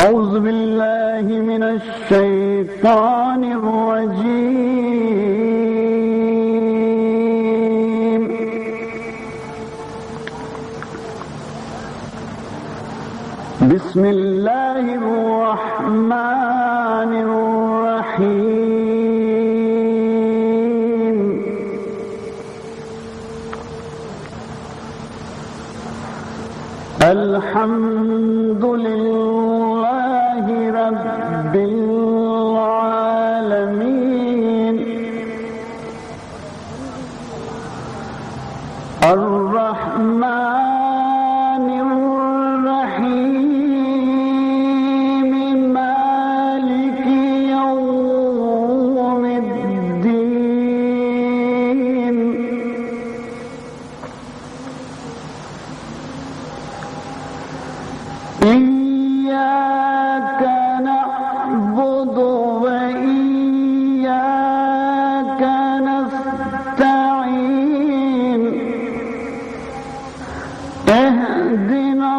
أعوذ بالله من الشيطان الرجيم. بسم الله الرحمن الرحيم. الحمد لله رب العالمين. الرحمن الرحيم مالك يوم الدين. إياك نعبد وإياك نستعين. اهدنا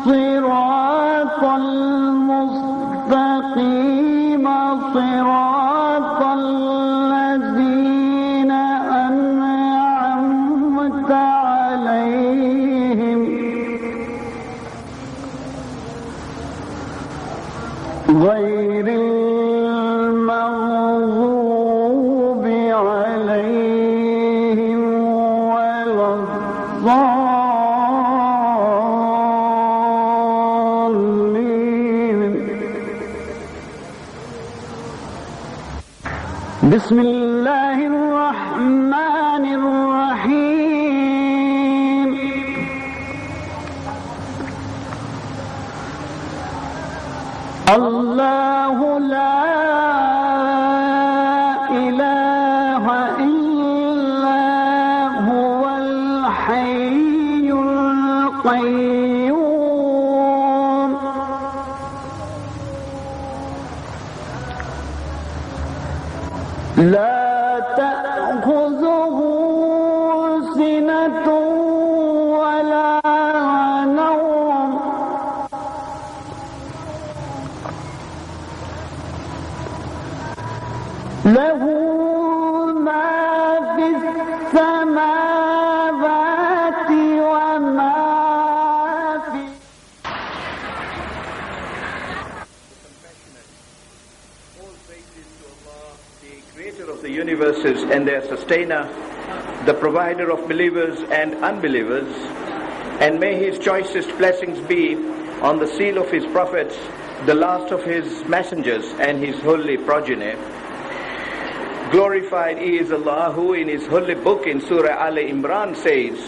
الصراط المستقيم صراط الذين أنعمت عليهم غير المغضوب عليهم ولا الضالين. بسم الله الرحمن الرحيم. الله لا إله إلا هو الحي القيوم. لا تأخذه سنة ولا نوم. له ما في السماوات وما في All praises to Allah, the creator of the universes and their sustainer, the provider of believers and unbelievers, and may his choicest blessings be on the seal of his prophets, the last of his messengers and his holy progeny. Glorified is Allah, who in his holy book in Surah Ali Imran says,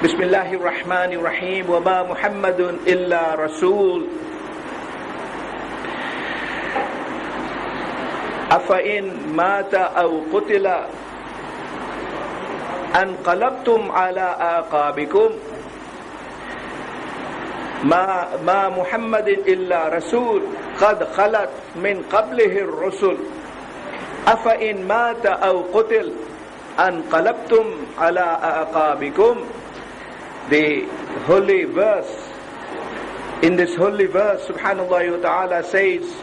Bismillahir Rahmanir Rahim, wa ma Muhammadun illa Rasul. Afa in mata aw qutila anqalabtum ala aqabikum. ما محمد إلا رسول قد خلت من قبله الرسل أفإن مات أو قتل انقلبتم على أعقابكم. The holy verse, in this holy verse, subhanallah wa ta'ala says,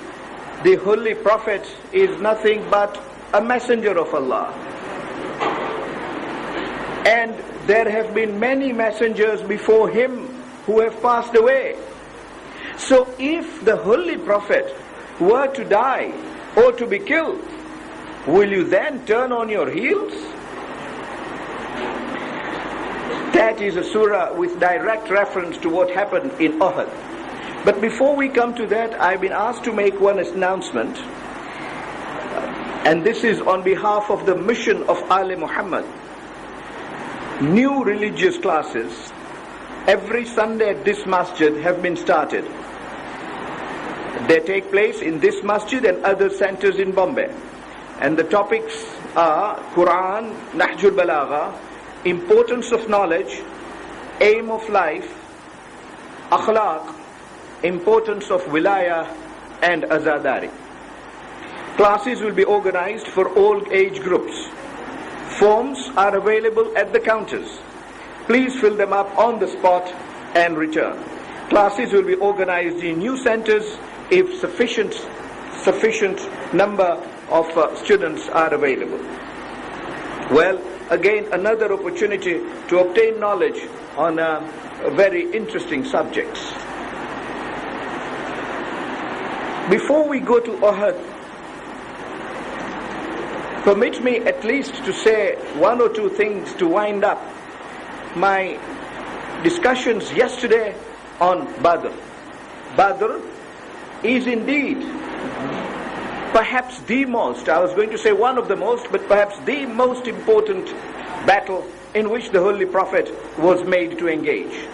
the holy prophet is nothing but a messenger of Allah. And there have been many messengers before him who have passed away. So if the holy prophet were to die or to be killed, will you then turn on your heels? That is a surah with direct reference to what happened in Uhud. But before we come to that, I've been asked to make one announcement, and this is on behalf of the mission of Ali Muhammad. New religious classes every Sunday at this masjid have been started. They take place in this masjid and other centers in Bombay. And the topics are Quran, Nahjul Balagha, importance of knowledge, aim of life, akhlaq, importance of wilayah, and azadari. Classes will be organized for all age groups. Forms are available at the counters. Please fill them up on the spot and return. Classes will be organized in new centers if sufficient number of students are available. Well, again, another opportunity to obtain knowledge on very interesting subjects. Before we go to Uhud, permit me at least to say one or two things to wind up my discussions yesterday on Badr. Badr is indeed perhaps the most, I was going to say one of the most, but perhaps the most important battle in which the Holy Prophet was made to engage.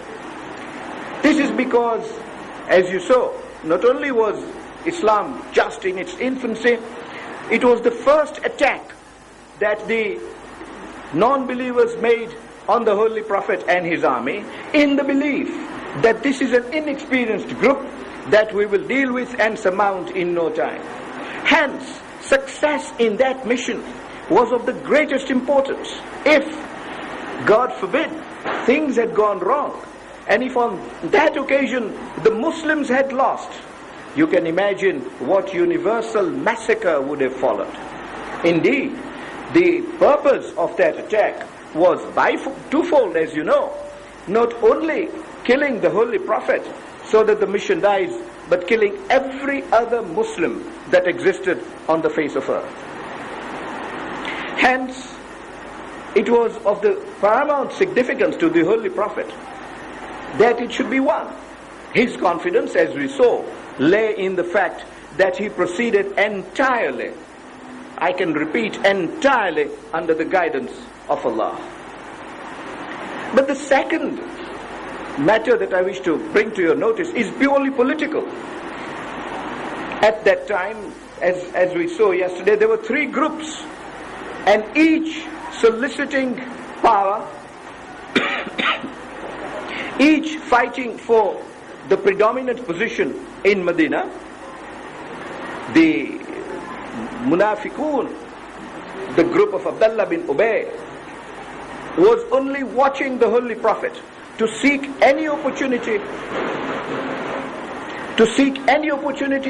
This is because, as you saw, not only was Islam just in its infancy, it was the first attack that the non-believers made on the Holy Prophet and his army, in the belief that this is an inexperienced group that we will deal with and surmount in no time. Hence, success in that mission was of the greatest importance. If, God forbid, things had gone wrong, and if on that occasion the Muslims had lost, you can imagine what universal massacre would have followed. Indeed, the purpose of that attack was twofold, as you know. Not only killing the Holy Prophet so that the mission dies, but killing every other Muslim that existed on the face of earth. Hence, it was of the paramount significance to the Holy Prophet that it should be won. His confidence, as we saw, lay in the fact that he proceeded entirely, I can repeat, entirely under the guidance of Allah. But the second matter that I wish to bring to your notice is purely political. At that time, as we saw yesterday, there were three groups, and each soliciting power, each fighting for the predominant position in Medina. The Munafiqun, the group of Abdullah bin Ubay, was only watching the Holy Prophet to seek any opportunity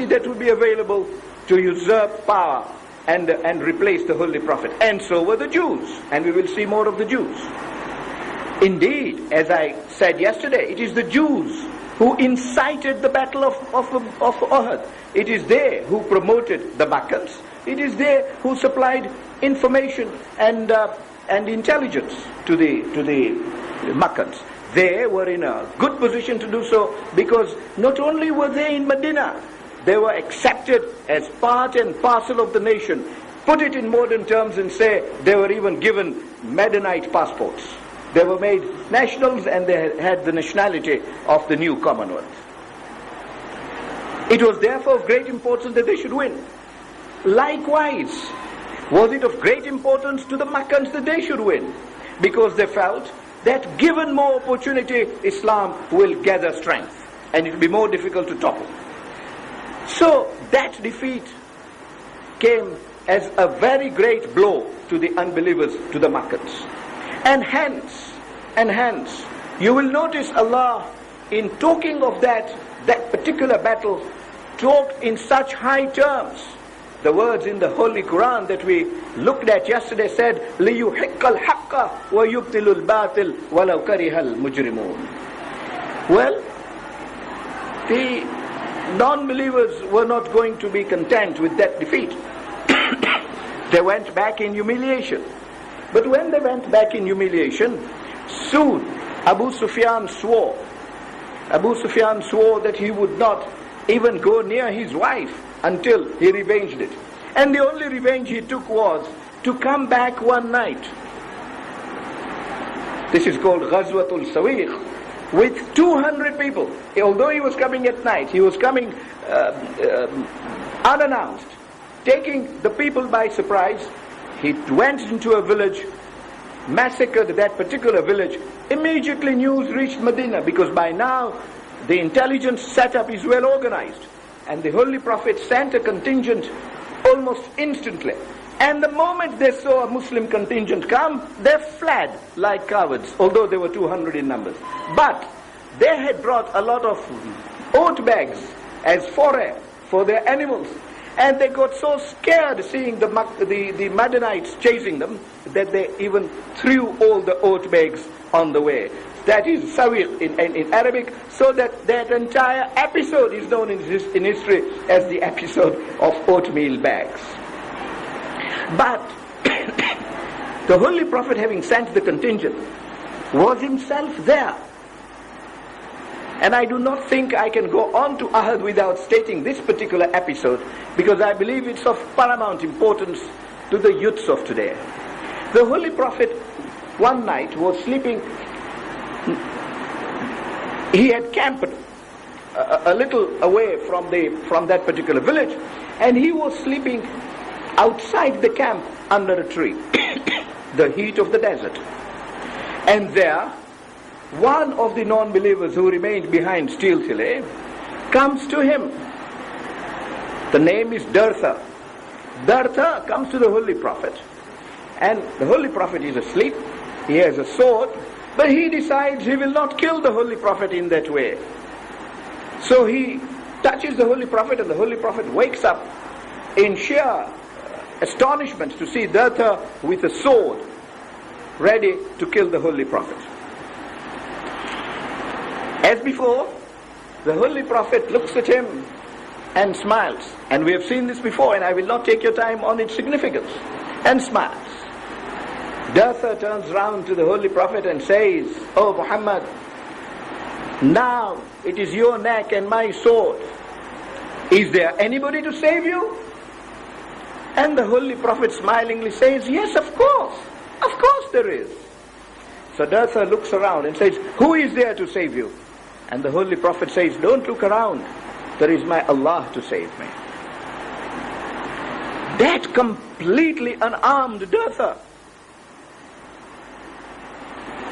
that would be available to usurp power and replace the Holy Prophet. And so were the Jews, and we will see more of the Jews. Indeed, as I said yesterday, it is the Jews who incited the battle of Uhud. It is they who promoted the Makkans. It is they who supplied information and intelligence to the Makkans. They were in a good position to do so because not only were they in Medina, they were accepted as part and parcel of the nation. Put it in modern terms and say they were even given Medinite passports. They were made nationals and they had the nationality of the new Commonwealth. It was therefore of great importance that they should win. Likewise, was it of great importance to the Makkans that they should win? Because they felt that given more opportunity, Islam will gather strength and it will be more difficult to topple. So that defeat came as a very great blow to the unbelievers, to the Makkans. And hence, you will notice Allah, in talking of that particular battle, talked in such high terms. The words in the Holy Quran that we looked at yesterday said, لِيُحِقَّ الْحَقَّ وَيُبْتِلُ الْبَاطِلِ وَلَوْ كَرِهَ الْمُجْرِمُونَ. Well, the non-believers were not going to be content with that defeat. They went back in humiliation. But when they went back in humiliation, soon Abu Sufyan swore that he would not even go near his wife until he revenged it. And the only revenge he took was to come back one night. This is called Ghazwatul Sawiq, with 200 people. Although he was coming at night, he was coming unannounced, taking the people by surprise. He went into a village, massacred that particular village. Immediately news reached Medina, because by now the intelligence setup is well organized. And the Holy Prophet sent a contingent almost instantly. And the moment they saw a Muslim contingent come, they fled like cowards, although they were 200 in numbers. But they had brought a lot of oat bags as foray for their animals. And they got so scared seeing the Madanites chasing them that they even threw all the oat bags on the way. That is sawiq in Arabic, so that entire episode is known in history as the episode of oatmeal bags. But the Holy Prophet, having sent the contingent, was himself there. And I do not think I can go on to Ahad without stating this particular episode, because I believe it's of paramount importance to the youths of today. The Holy Prophet one night was sleeping. He had camped a little away from that particular village, and he was sleeping outside the camp under a tree, the heat of the desert. And there, one of the non-believers who remained behind stealthily comes to him. The name is Dartha. Dartha comes to the Holy Prophet, and the Holy Prophet is asleep. He has a sword, but he decides he will not kill the Holy Prophet in that way. So he touches the Holy Prophet, and the Holy Prophet wakes up in sheer astonishment to see Dartha with a sword ready to kill the Holy Prophet. As before, the Holy Prophet looks at him and smiles. And we have seen this before, and I will not take your time on its significance. And smiles. Dartha turns round to the Holy Prophet and says, "Oh Muhammad, now it is your neck and my sword. Is there anybody to save you?" And the Holy Prophet smilingly says, "Yes, of course. Of course there is." So Dartha looks around and says, "Who is there to save you?" And the Holy Prophet says, "Don't look around. There is my Allah to save me." That completely unarmed Dartha.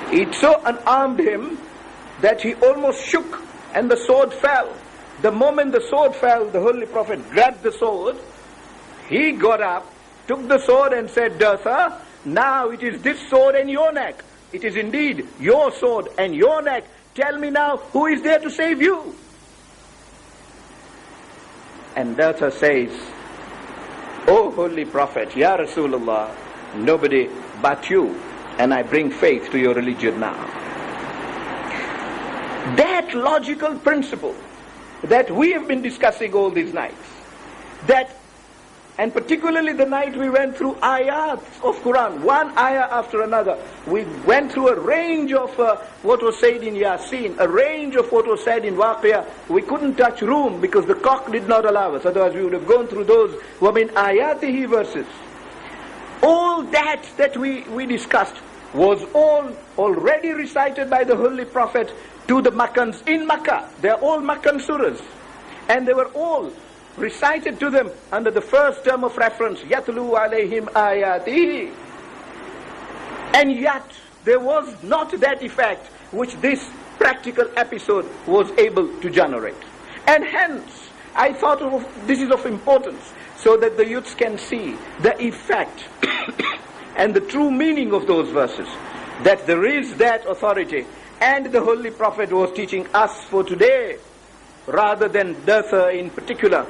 It so unarmed him that he almost shook and the sword fell. The moment the sword fell, the Holy Prophet grabbed the sword. He got up, took the sword and said, "Dartha, now it is this sword and your neck. It is indeed your sword and your neck. Tell me now, who is there to save you?" And Dartha says, "O Holy Prophet, Ya Rasulullah, nobody but you, and I bring faith to your religion now." That logical principle that we have been discussing all these nights, and particularly the night we went through ayat of Quran, one ayah after another. We went through a range of what was said in Yasin, a range of what was said in Waqiyah. We couldn't touch Rum because the cock did not allow us. Otherwise we would have gone through those wamin ayatihi verses. All that we discussed was all already recited by the Holy Prophet to the Makkans in Makkah. They are all Makkan surahs. And they were all recited to them under the first term of reference, Yatlu alayhim ayatihi. And yet, there was not that effect which this practical episode was able to generate. And hence, I thought this is of importance, so that the youths can see the effect and the true meaning of those verses, that there is that authority, and the Holy Prophet was teaching us for today, rather than Dartha in particular.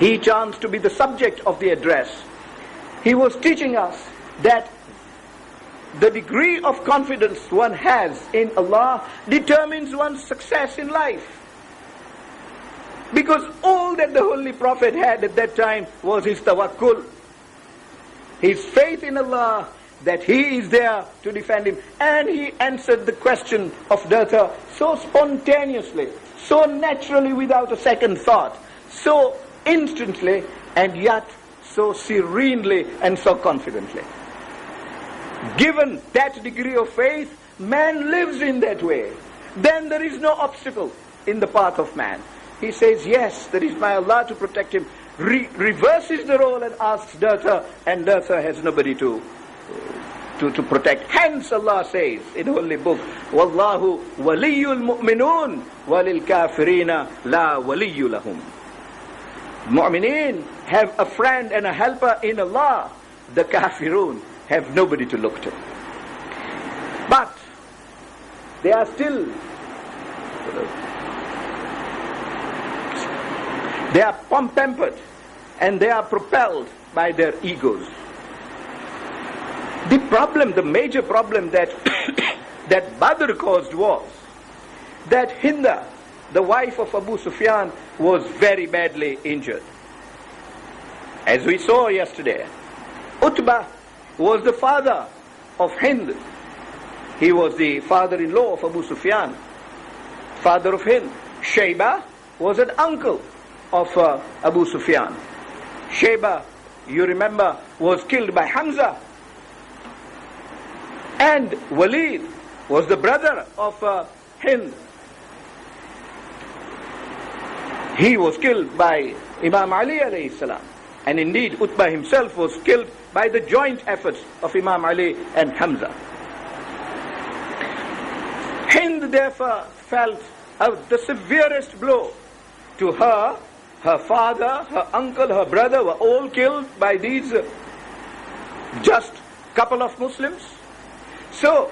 He chanced to be the subject of the address. He was teaching us that the degree of confidence one has in Allah determines one's success in life. Because all that the Holy Prophet had at that time was his tawakkul, his faith in Allah, that He is there to defend him. And he answered the question of Dartha so spontaneously, so naturally, without a second thought, so instantly, and yet so serenely and so confidently. Given that degree of faith, man lives in that way. Then there is no obstacle in the path of man. He says, "Yes, there is my Allah to protect him." Reverses the role and asks Dartha, and Dartha has nobody to protect. Hence Allah says in the Holy Book, "Wallahu waliyul mu'minun walil kafirina la waliyyu lahum." Mu'mineen have a friend and a helper in Allah. The kafirun have nobody to look to. But they are still They are pampered and they are propelled by their egos. The major problem that that Badr caused was that Hinda, the wife of Abu Sufyan, was very badly injured. As we saw yesterday, Utbah was the father of Hind. He was the father-in-law of Abu Sufyan, father of Hind. Shayba was an uncle of Abu Sufyan. Shayba, you remember, was killed by Hamza. And Walid was the brother of Hind. He was killed by Imam Ali alayhi salam. And indeed, Utbah himself was killed by the joint efforts of Imam Ali and Hamza. Hind therefore felt the severest blow. To her, her father, her uncle, her brother were all killed by these just couple of Muslims. So,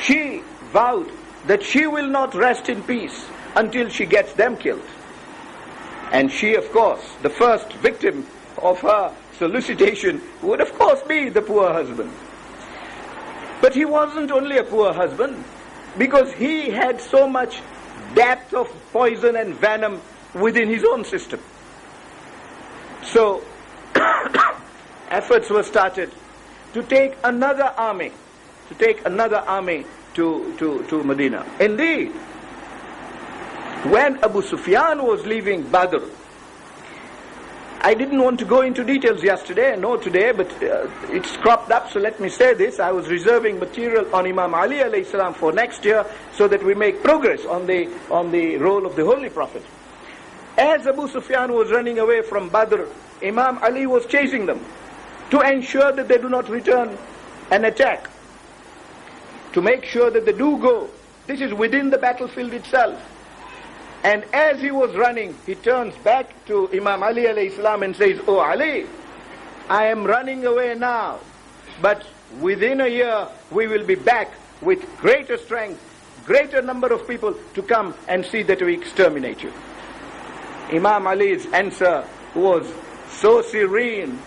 she vowed that she will not rest in peace until she gets them killed. And she, of course, the first victim of her solicitation would of course be the poor husband. But he wasn't only a poor husband, because he had so much depth of poison and venom within his own system. So, efforts were started to take another army to Medina. Indeed, when Abu Sufyan was leaving Badr, I didn't want to go into details yesterday, nor today, but it's cropped up, so let me say this. I was reserving material on Imam Ali alayhi salam for next year, so that we make progress on the role of the Holy Prophet. As Abu Sufyan was running away from Badr, Imam Ali was chasing them to ensure that they do not return an attack, to make sure that they do go. This is within the battlefield itself. And as he was running, he turns back to Imam Ali alayhi salam and says, "Oh Ali, I am running away now, but within a year we will be back with greater strength, greater number of people to come and see that we exterminate you." Imam Ali's answer was so serene.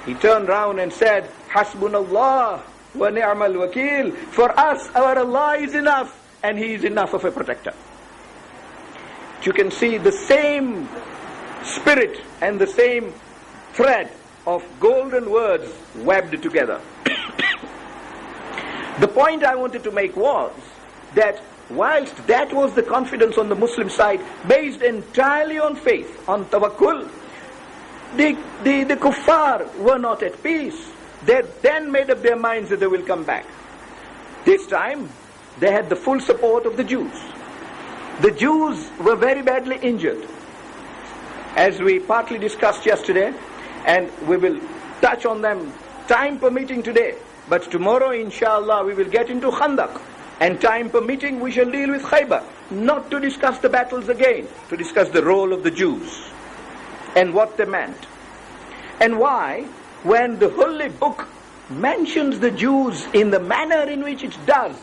He turned round and said, "Hasbunallah wa ni'mal wakil." For us, our Allah is enough, and He is enough of a protector. You can see the same spirit and the same thread of golden words webbed together. The point I wanted to make was that whilst that was the confidence on the Muslim side, based entirely on faith, on tawakkul, the kuffar were not at peace. They then made up their minds that they will come back. This time, they had the full support of the Jews. The Jews were very badly injured, as we partly discussed yesterday, and we will touch on them time permitting today. But tomorrow, inshallah, we will get into Khandaq, and time permitting, we shall deal with Khaybar, not to discuss the battles again, to discuss the role of the Jews and what they meant. And why, when the Holy Book mentions the Jews in the manner in which it does,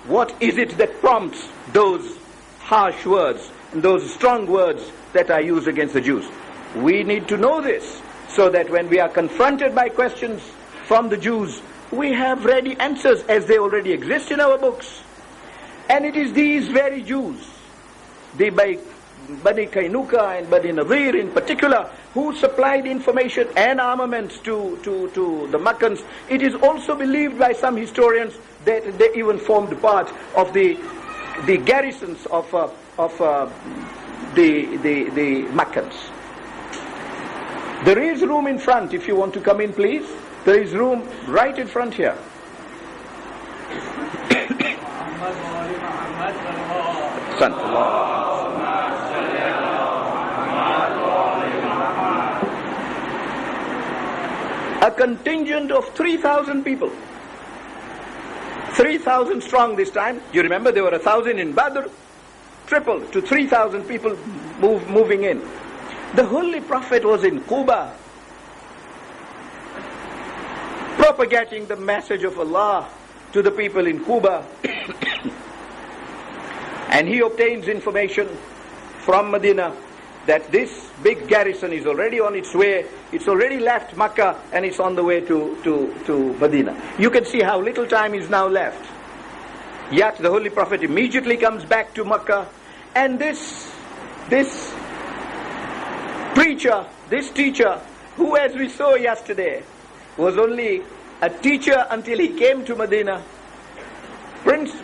what is it that prompts those harsh words, and those strong words that are used against the Jews? We need to know this, so that when we are confronted by questions from the Jews, we have ready answers, as they already exist in our books. And it is these very Jews, the Bani Kainuka and Bani Nadir in particular, who supplied information and armaments to the Makkans. It is also believed by some historians that they even formed part of the garrisons of the Makkans. There is room in front if you want to come in, please. There is room right in front here. A contingent of 3,000 people. 3,000 strong this time. You remember there were 1,000 in Badr. Tripled to 3,000 people moving in. The Holy Prophet was in Quba, propagating the message of Allah to the people in Quba. And he obtains information from Medina that this big garrison is already on its way. It's already left Makkah and it's on the way to Medina. You can see how little time is now left. Yet the Holy Prophet immediately comes back to Makkah, and this preacher, this teacher, who, as we saw yesterday, was only a teacher until he came to Medina,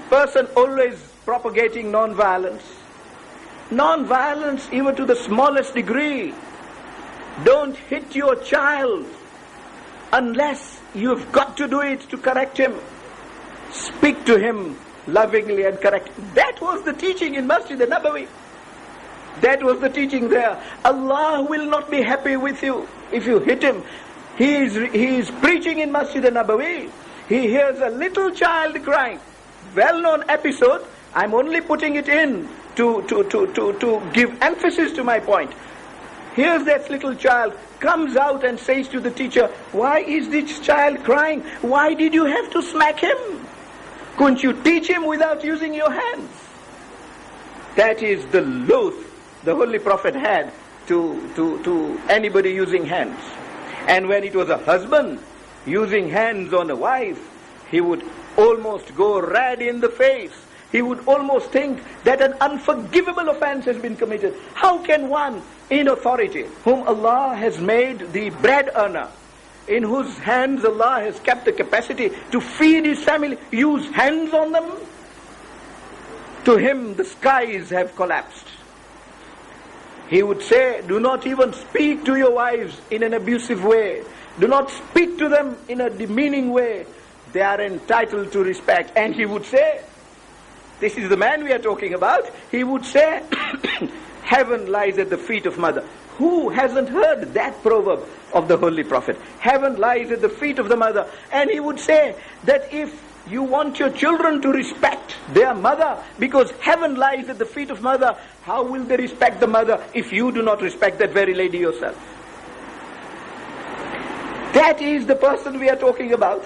person always propagating non-violence. Non-violence even to the smallest degree. Don't hit your child unless you've got to do it to correct him. Speak to him lovingly and correct. That was the teaching in Masjid al-Nabawi. That was the teaching there. Allah will not be happy with you if you hit him. He is preaching in Masjid al-Nabawi. He hears a little child crying. Well-known episode. I'm only putting it in to give emphasis to my point. Here's that little child, comes out and says to the teacher, why is this child crying? Why did you have to smack him? Couldn't you teach him without using your hands? That is the loath the Holy Prophet had to anybody using hands. And when it was a husband using hands on a wife, he would almost go red in the face. He would almost think that an unforgivable offense has been committed. How can one in authority, whom Allah has made the bread earner, in whose hands Allah has kept the capacity to feed his family, use hands on them? To him the skies have collapsed. He would say, do not even speak to your wives in an abusive way. Do not speak to them in a demeaning way. They are entitled to respect. And he would say, this is the man we are talking about, he would say, heaven lies at the feet of mother. Who hasn't heard that proverb of the Holy Prophet? Heaven lies at the feet of the mother. And he would say that if you want your children to respect their mother, because heaven lies at the feet of mother, how will they respect the mother if you do not respect that very lady yourself? That is the person we are talking about.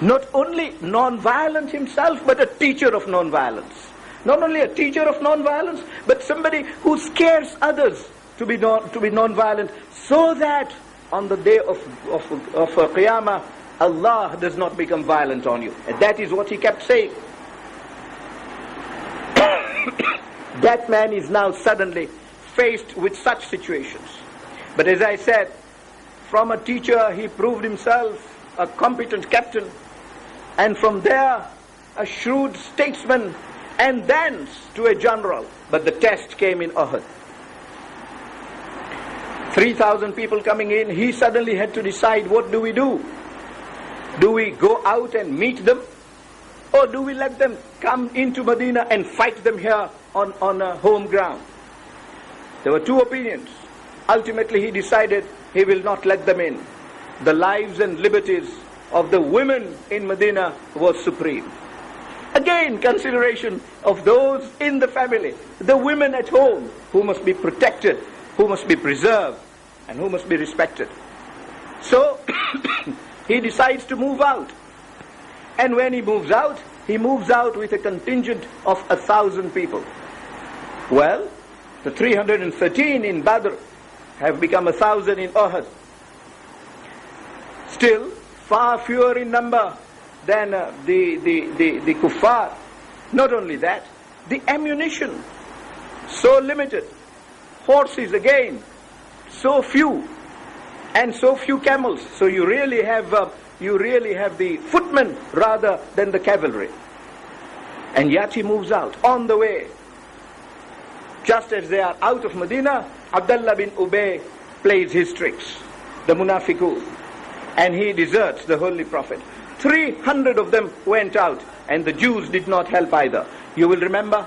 Not only non-violent himself, but a teacher of non-violence. Not only a teacher of non-violence, but somebody who scares others to be non-violent, so that on the day of Qiyamah, Allah does not become violent on you. And that is what he kept saying. That man is now suddenly faced with such situations. But as I said, from a teacher he proved himself a competent captain, and from there a shrewd statesman, and thence to a general. But the test came in Uhud. 3,000 people coming in, he suddenly had to decide, what do we do? Do we go out and meet them? Or do we let them come into Medina and fight them here on a home ground? There were two opinions. Ultimately he decided he will not let them in. The lives and liberties of the women in Medina was supreme. Again, consideration of those in the family, the women at home, who must be protected, who must be preserved, and who must be respected. So, he decides to move out. And when he moves out with a contingent of 1,000 people. Well, the 313 in Badr have become 1,000 in Uhud. Still, far fewer in number than the kuffar. Not only that, the ammunition, so limited. Horses again, so few. And so few camels. So you really have the footmen rather than the cavalry. And yet he moves out. On the way, just as they are out of Medina, Abdullah bin Ubay plays his tricks, the munafiqun, and he deserts the Holy Prophet. 300 of them went out, and the Jews did not help either. You will remember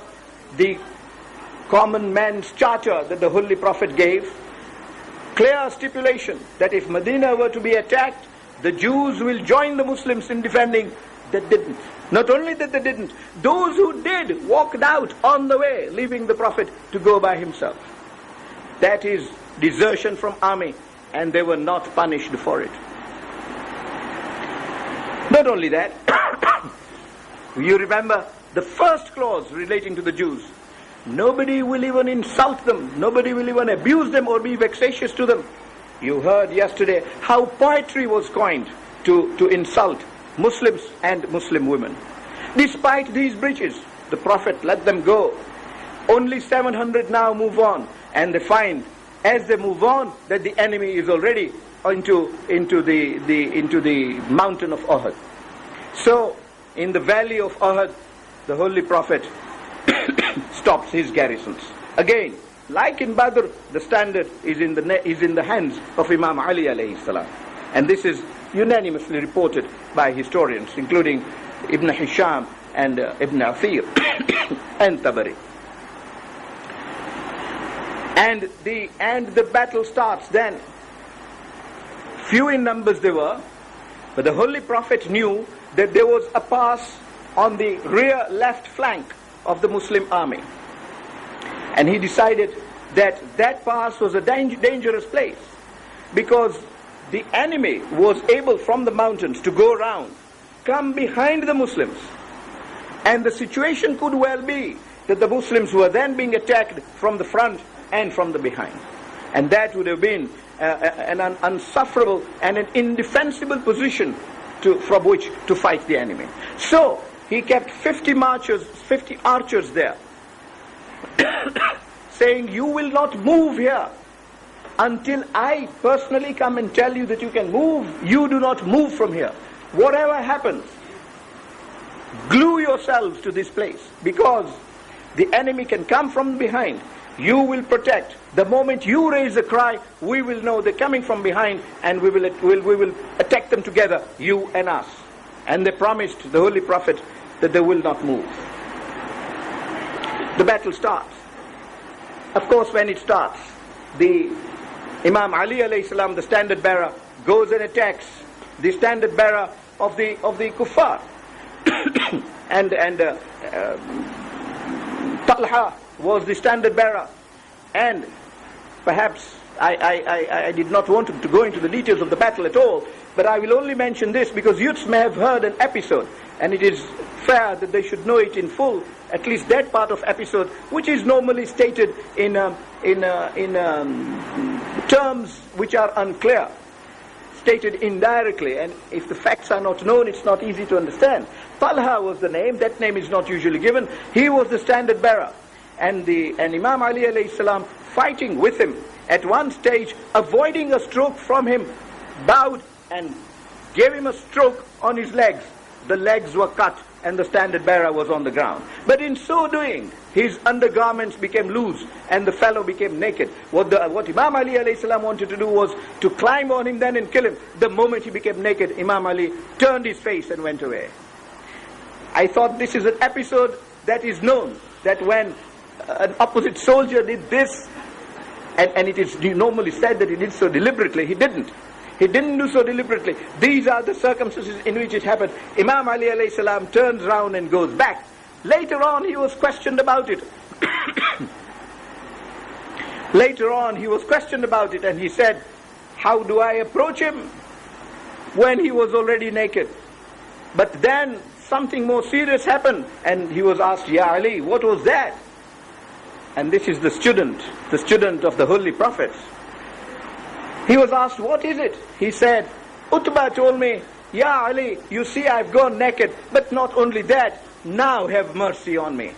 the common man's charter that the Holy Prophet gave. Clear stipulation that if Medina were to be attacked, the Jews will join the Muslims in defending. That didn't. Not only that they didn't, those who did walked out on the way, leaving the Prophet to go by himself. That is desertion from army, and they were not punished for it. Not only that, you remember the first clause relating to the Jews. Nobody will even insult them. Nobody will even abuse them or be vexatious to them. You heard yesterday how poetry was coined to insult Muslims and Muslim women. Despite these breaches, the Prophet let them go. Only 700 now move on, and they find, as they move on, that the enemy is already into the mountain of Uhud. So, in the valley of Uhud, the Holy Prophet stops his garrisons. Again, like in Badr, the standard is in the hands of Imam Ali alayhi salam. And this is unanimously reported by historians, including Ibn Hisham and Ibn Athir and Tabari. And the battle starts then. Few in numbers they were, but the Holy Prophet knew that there was a pass on the rear left flank of the Muslim army. And he decided that that pass was a dangerous place, because the enemy was able from the mountains to go around, come behind the Muslims. And the situation could well be that the Muslims were then being attacked from the front and from the behind. And that would have been an unsufferable and an indefensible position from which to fight the enemy. So he kept 50 archers there, saying, you will not move here until I personally come and tell you that you can move. You do not move from here. Whatever happens, glue yourselves to this place, because the enemy can come from behind. You will protect. The moment you raise a cry, we will know they're coming from behind, and we will attack them together, you and us. And they promised the Holy Prophet that they will not move. The battle starts. Of course, when it starts, the Imam Ali alayhi salam, the standard bearer, goes and attacks the standard bearer of the kuffar. and Talha was the standard bearer. And perhaps I did not want to go into the details of the battle at all, but I will only mention this because youths may have heard an episode, and it is fair that they should know it in full, at least that part of episode, which is normally stated in terms which are unclear, stated indirectly, and if the facts are not known, it's not easy to understand. Talha was the name. That name is not usually given. He was the standard bearer, and Imam Ali alayhi salam, fighting with him, at one stage avoiding a stroke from him, bowed and gave him a stroke on his legs. The legs were cut and the standard bearer was on the ground. But in so doing, his undergarments became loose and the fellow became naked. What Imam Ali alayhi salam wanted to do was to climb on him then and kill him. The moment he became naked, Imam Ali turned his face and went away. I thought this is an episode that is known, that when an opposite soldier did this, and it is normally said that he did so deliberately, he didn't. He didn't do so deliberately. These are the circumstances in which it happened. Imam Ali alayhi salam turns round and goes back. Later on he was questioned about it. Later on he was questioned about it, and he said, how do I approach him when he was already naked? But then something more serious happened, and he was asked, Ya Ali, what was that? And this is the student of the Holy Prophets. He was asked, what is it? He said, Utbah told me, Ya Ali, you see I've gone naked, but not only that, now have mercy on me.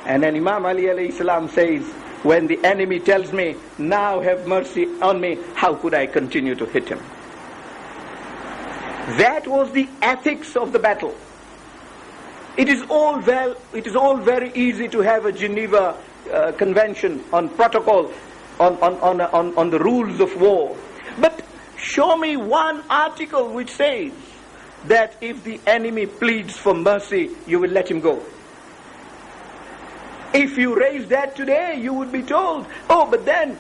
And then Imam Ali alayhi salam says, when the enemy tells me, now have mercy on me, how could I continue to hit him? That was the ethics of the battle. It is all very easy to have a Geneva Convention on protocol, on the rules of war. But show me one article which says that if the enemy pleads for mercy, you will let him go. If you raise that today, you would be told, oh, but then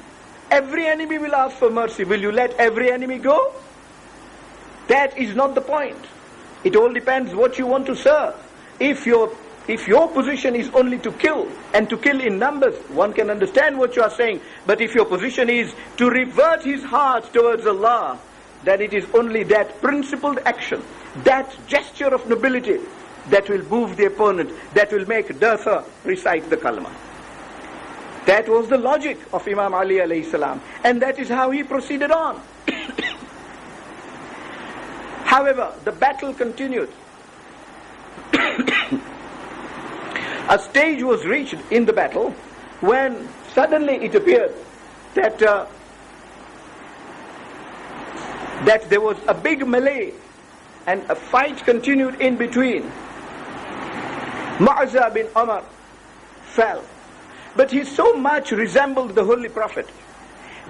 every enemy will ask for mercy. Will you let every enemy go? That is not the point. It all depends what you want to serve. If your position is only to kill, and to kill in numbers, one can understand what you are saying. But if your position is to revert his heart towards Allah, then it is only that principled action, that gesture of nobility, that will move the opponent, that will make Dartha recite the kalma. That was the logic of Imam Ali alayhi salam, and that is how he proceeded on. However, the battle continued. A stage was reached in the battle when suddenly it appeared that that there was a big melee and a fight continued in between. Murtaza bin Umar fell, but he so much resembled the Holy Prophet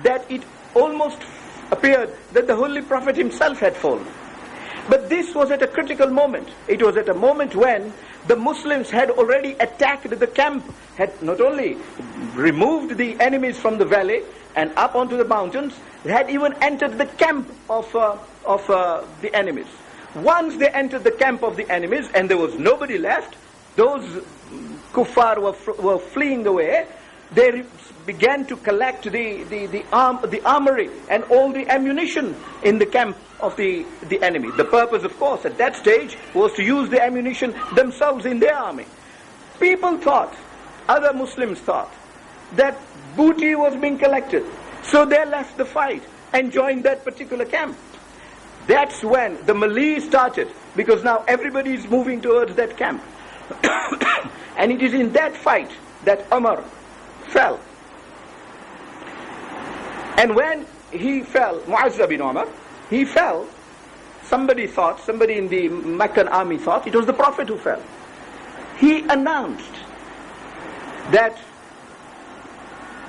that it almost appeared that the Holy Prophet himself had fallen. But this was at a critical moment. It was at a moment when the Muslims had already attacked the camp, had not only removed the enemies from the valley and up onto the mountains, they had even entered the camp of the enemies. Once they entered the camp of the enemies and there was nobody left, those kuffar were fleeing away. They began to collect the armory and all the ammunition in the camp of the enemy. The purpose, of course, at that stage was to use the ammunition themselves in their army. People thought, other Muslims thought, that booty was being collected. So they left the fight and joined that particular camp. That's when the melee started, because now everybody is moving towards that camp. And it is in that fight that Umar fell. And when he fell, Murtaza bin Umar, he fell, somebody in the Meccan army thought it was the Prophet who fell. He announced that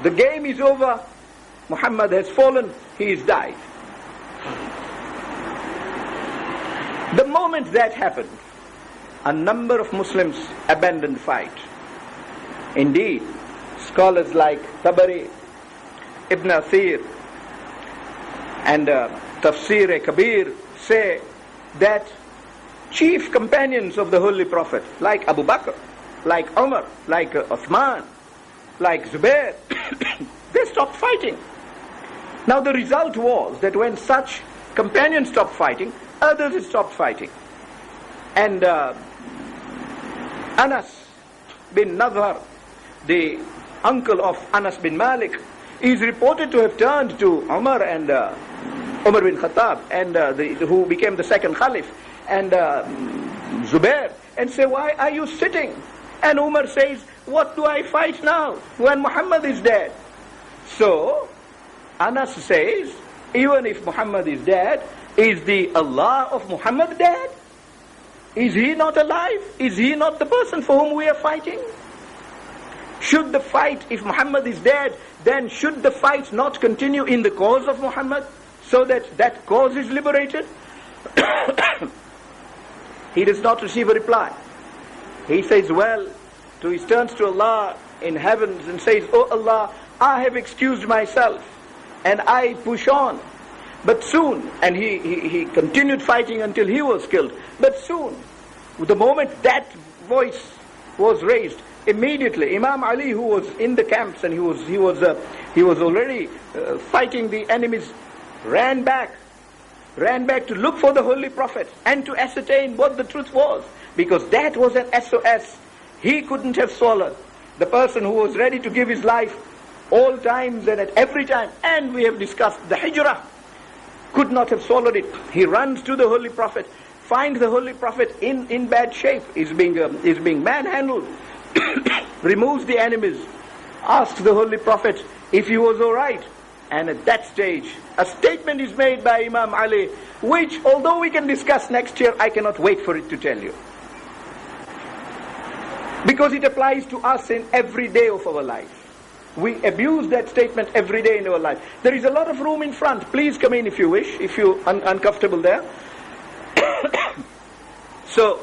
the game is over, Muhammad has fallen, he has died. The moment that happened, a number of Muslims abandoned fight. Indeed, scholars like Tabari, Ibn Athir, and Tafsir Kabir say that chief companions of the Holy Prophet, like Abu Bakr, like Umar, like Uthman, like Zubair, they stopped fighting. Now the result was that when such companions stopped fighting, others stopped fighting. And Anas bin Nadhar, the uncle of Anas bin Malik, is reported to have turned to Umar and Umar bin Khattab, and who became the second Caliph, and Zubair, and say, why are you sitting? And Umar says, what do I fight now when Muhammad is dead? So Anas says, even if Muhammad is dead, is the Allah of Muhammad dead? Is he not alive? Is he not the person for whom we are fighting? Should the fight, if Muhammad is dead, then should the fight not continue in the cause of Muhammad, so that that cause is liberated? He does not receive a reply. He says, well, he turns to Allah in heavens and says, oh Allah, I have excused myself and I push on. But soon, and he continued fighting until he was killed. But soon, the moment that voice was raised, immediately Imam Ali, who was in the camps and he was already fighting the enemies, ran back to look for the Holy Prophet and to ascertain what the truth was, because that was an SOS he couldn't have swallowed. The person who was ready to give his life all times and at every time, and we have discussed the hijrah, could not have swallowed it. He runs to the Holy Prophet, finds the Holy Prophet in bad shape, is being manhandled, removes the enemies, asks the Holy Prophet if he was alright. And at that stage, a statement is made by Imam Ali, which, although we can discuss next year, I cannot wait for it to tell you. Because it applies to us in every day of our life. We abuse that statement every day in our life. There is a lot of room in front. Please come in if you wish, if you're uncomfortable there. So,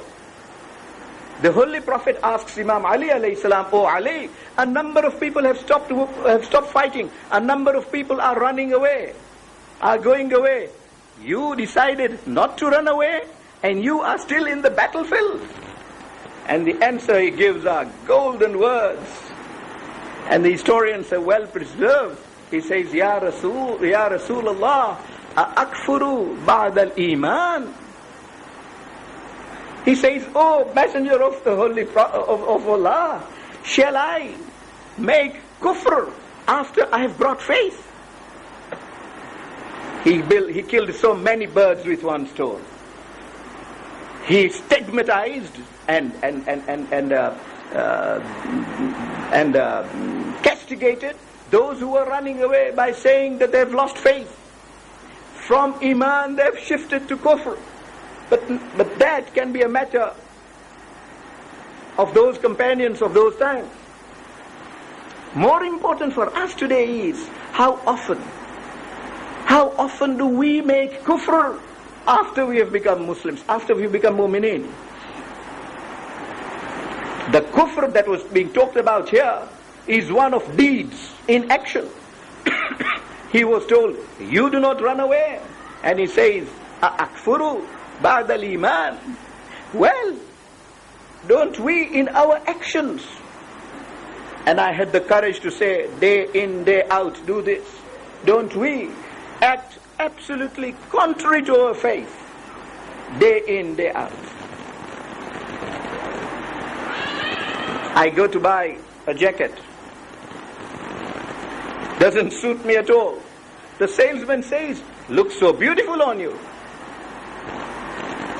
the Holy Prophet asks Imam Ali alayhi salam, oh Ali, a number of people have stopped fighting. A number of people are running away, are going away. You decided not to run away, and you are still in the battlefield. And the answer he gives are golden words. And the historians are well preserved. He says, Ya Rasulullah, akfuru ba'd al-iman. He says, "Oh, messenger of the Holy of Allah, shall I make kufr after I have brought faith?" He killed so many birds with one stone. He stigmatized and castigated those who were running away by saying that they've lost faith. From Iman they've shifted to kufr. But that can be a matter of those companions of those times. More important for us today is how often do we make kufr after we have become Muslims, after we become mu'mineen. The kufr that was being talked about here is one of deeds in action. He was told, "You do not run away." And he says, "Akfuru ba'da al-iman." Well, don't we in our actions, and I had the courage to say day in, day out, do this, don't we act absolutely contrary to our faith, day in, day out? I go to buy a jacket, doesn't suit me at all. The salesman says, "Looks so beautiful on you."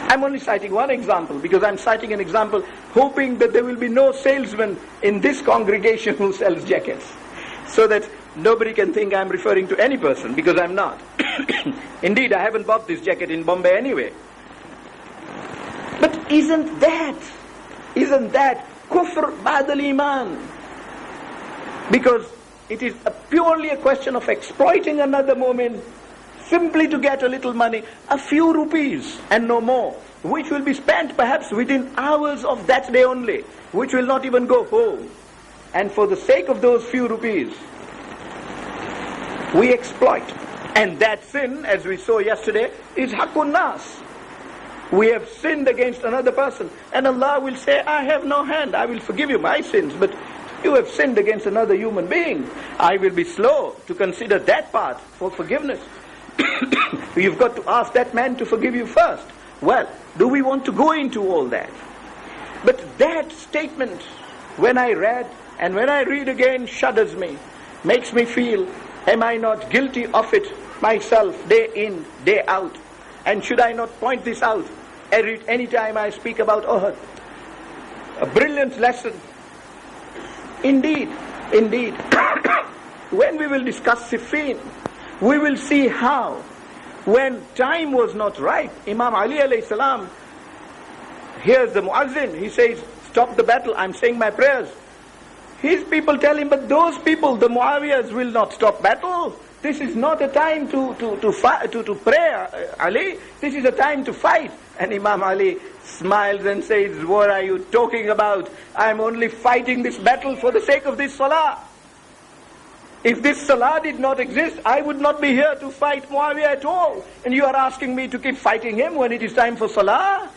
I'm only citing one example because I'm citing an example hoping that there will be no salesman in this congregation who sells jackets, so that nobody can think I'm referring to any person, because I'm not. Indeed, I haven't bought this jacket in Bombay anyway. But isn't that kufr ba'd al-iman? Because it is purely a question of exploiting another mu'min simply to get a little money, a few rupees and no more, which will be spent perhaps within hours of that day only, which will not even go home. And for the sake of those few rupees, we exploit. And that sin, as we saw yesterday, is haqqun nas. We have sinned against another person, and Allah will say, "I have no hand, I will forgive you my sins, but you have sinned against another human being. I will be slow to consider that part for forgiveness." You've got to ask that man to forgive you first. Well, do we want to go into all that? But that statement, when I read and when I read again, shudders me, makes me feel, am I not guilty of it myself, day in, day out? And should I not point this out any time I speak about Uhud? A brilliant lesson. Indeed. When we will discuss Siffin, we will see how, when time was not right, Imam Ali alayhi salam hears the muazzin, he says, "Stop the battle, I'm saying my prayers." His people tell him, "But those people, the Muawiyas, will not stop battle. This is not a time to pray, Ali. This is a time to fight." And Imam Ali smiles and says, "What are you talking about? I'm only fighting this battle for the sake of this salah. If this salah did not exist, I would not be here to fight Muawiyah at all. And you are asking me to keep fighting him when it is time for salah?"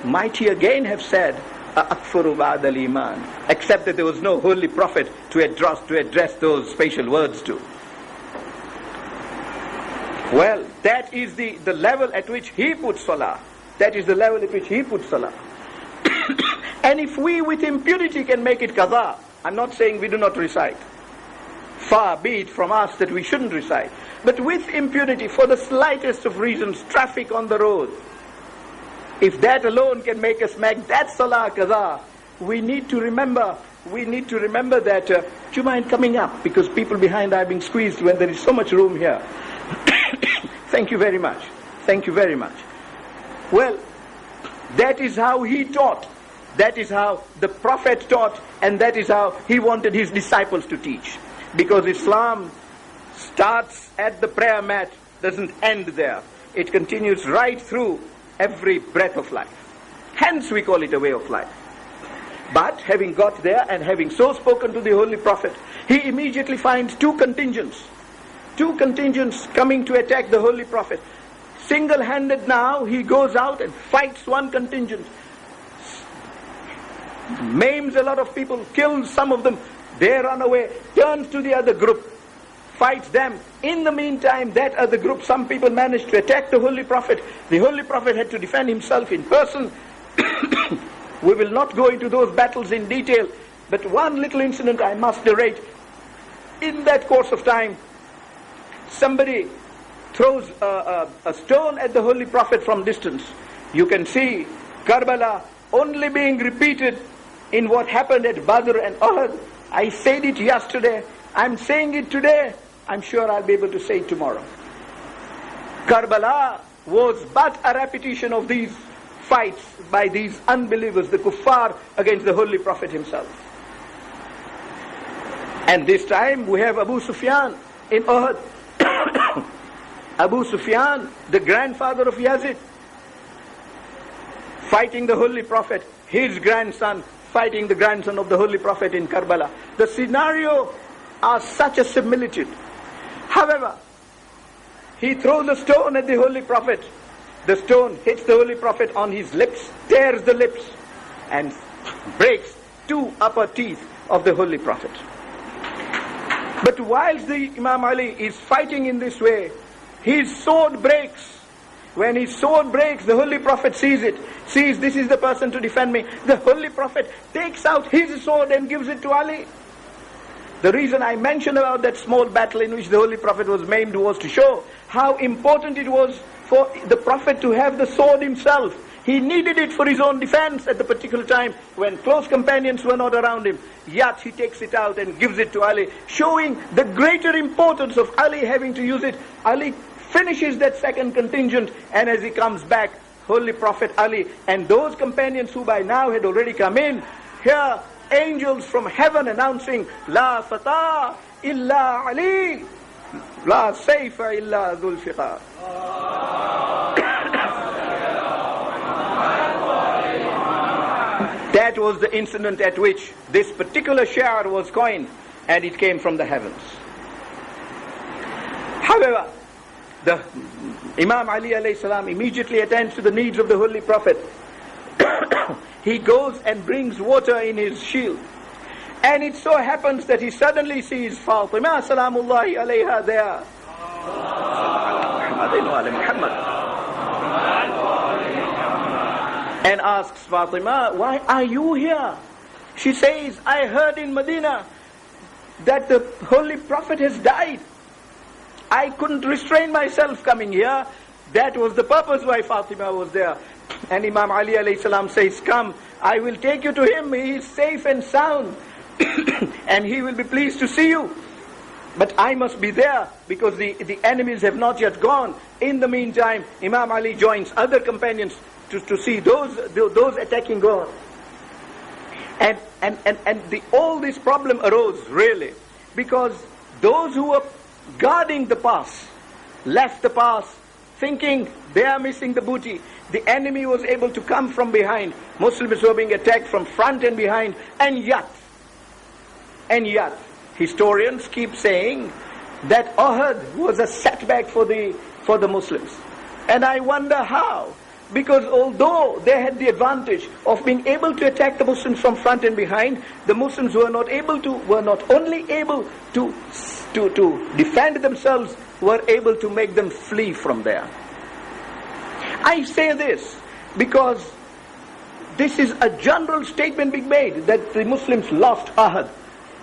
Might he again have said, "Akfuru ba'd al-iman," except that there was no holy prophet to address those special words to. Well, that is the level at which he puts salah. That is the level at which he puts salah. And if we with impunity can make it qaza, I'm not saying we do not recite. Far be it from us that we shouldn't recite. But with impunity, for the slightest of reasons, traffic on the road, if that alone can make us make that salah qaza, we need to remember that, do you mind coming up? Because people behind are being squeezed when there is so much room here. Thank you very much. Well, that is how he taught. That is how the Prophet taught, and that is how he wanted his disciples to teach. Because Islam starts at the prayer mat, doesn't end there. It continues right through every breath of life. Hence we call it a way of life. But having got there and having so spoken to the Holy Prophet, he immediately finds two contingents coming to attack the Holy Prophet. Single-handed now, he goes out and fights one contingent, maims a lot of people, kills some of them. They run away, turns to the other group, fights them. In the meantime, that other group, some people managed to attack the Holy Prophet. The Holy Prophet had to defend himself in person. We will not go into those battles in detail, but one little incident I must narrate. In that course of time, somebody throws a stone at the Holy Prophet from distance. You can see Karbala only being repeated in what happened at Badr and Uhud. I said it yesterday, I'm saying it today, I'm sure I'll be able to say it tomorrow. Karbala was but a repetition of these fights by these unbelievers, the kuffar, against the Holy Prophet himself. And this time we have Abu Sufyan in Uhud. Abu Sufyan, the grandfather of Yazid, fighting the Holy Prophet, his grandson fighting the grandson of the Holy Prophet in Karbala. The scenario are such a similitude. However, he throws a stone at the Holy Prophet. The stone hits the Holy Prophet on his lips, tears the lips, and breaks two upper teeth of the Holy Prophet. But whilst the Imam Ali is fighting in this way, his sword breaks. When his sword breaks, the Holy Prophet sees it, sees this is the person to defend me. The Holy Prophet takes out his sword and gives it to Ali. The reason I mentioned about that small battle in which the Holy Prophet was maimed was to show how important it was for the Prophet to have the sword himself. He needed it for his own defense at the particular time when close companions were not around him. Yet he takes it out and gives it to Ali, showing the greater importance of Ali having to use it. Ali finishes that second contingent, and as he comes back, Holy Prophet Ali and those companions who by now had already come in, hear angels from heaven announcing, La Fatah illa Ali, La Sayfa illa Dhul Fiqar. That was the incident at which this particular shi'r was coined, and it came from the heavens. However, the Imam Ali alayhi salam immediately attends to the needs of the Holy Prophet. He goes and brings water in his shield. And it so happens that he suddenly sees Fatima salamullahi alayha there. And asks Fatima, why are you here? She says, I heard in Medina that the Holy Prophet has died. I couldn't restrain myself coming here. That was the purpose why Fatima was there. And Imam Ali alayhi salam says, come, I will take you to him. He is safe and sound. And he will be pleased to see you. But I must be there because the enemies have not yet gone. In the meantime, Imam Ali joins other companions to see those attacking go on. And all this problem arose really because those who were guarding the pass left the pass thinking they are missing the booty. The enemy was able to come from behind. Muslims were being attacked from front and behind. And yet, historians keep saying that Uhud was a setback for the Muslims. And I wonder how. Because although they had the advantage of being able to attack the Muslims from front and behind, the Muslims were not only able to defend themselves, were able to make them flee from there. I say this because this is a general statement being made that the Muslims lost Uhud.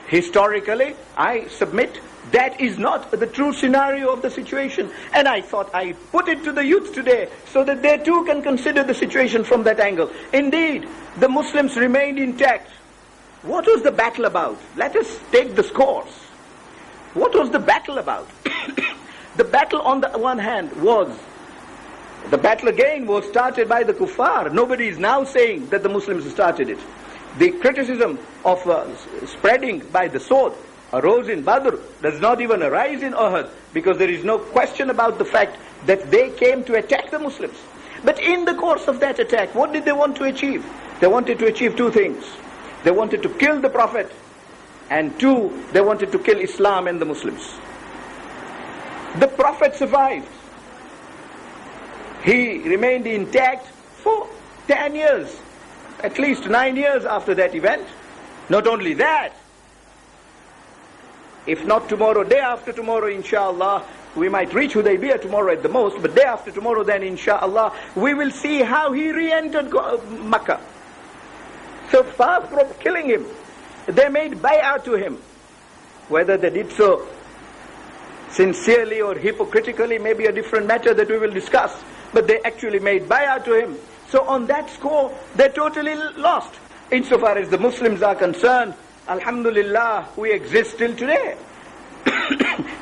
Historically, I submit that is not the true scenario of the situation. And I thought I put it to the youth today so that they too can consider the situation from that angle. Indeed, the Muslims remained intact. What was the battle about? Let us take the scores. What was the battle about? The battle on the one hand was, the battle again was started by the kuffar. Nobody is now saying that the Muslims started it. The criticism of spreading by the sword arose in Badr, does not even arise in Uhud, because there is no question about the fact that they came to attack the Muslims. But in the course of that attack, what did they want to achieve? They wanted to achieve two things. They wanted to kill the Prophet, and two, they wanted to kill Islam and the Muslims. The Prophet survived. He remained intact for 10 years, at least 9 years after that event. Not only that, If not tomorrow, day after tomorrow, inshallah, we might reach Hudaybiyah tomorrow at the most, but day after tomorrow then, inshallah, we will see how he re-entered Makkah. So far from killing him, they made bay'ah to him. Whether they did so sincerely or hypocritically may be a different matter that we will discuss. But they actually made bay'ah to him. So on that score, they totally lost. Insofar as the Muslims are concerned, alhamdulillah, we exist till today.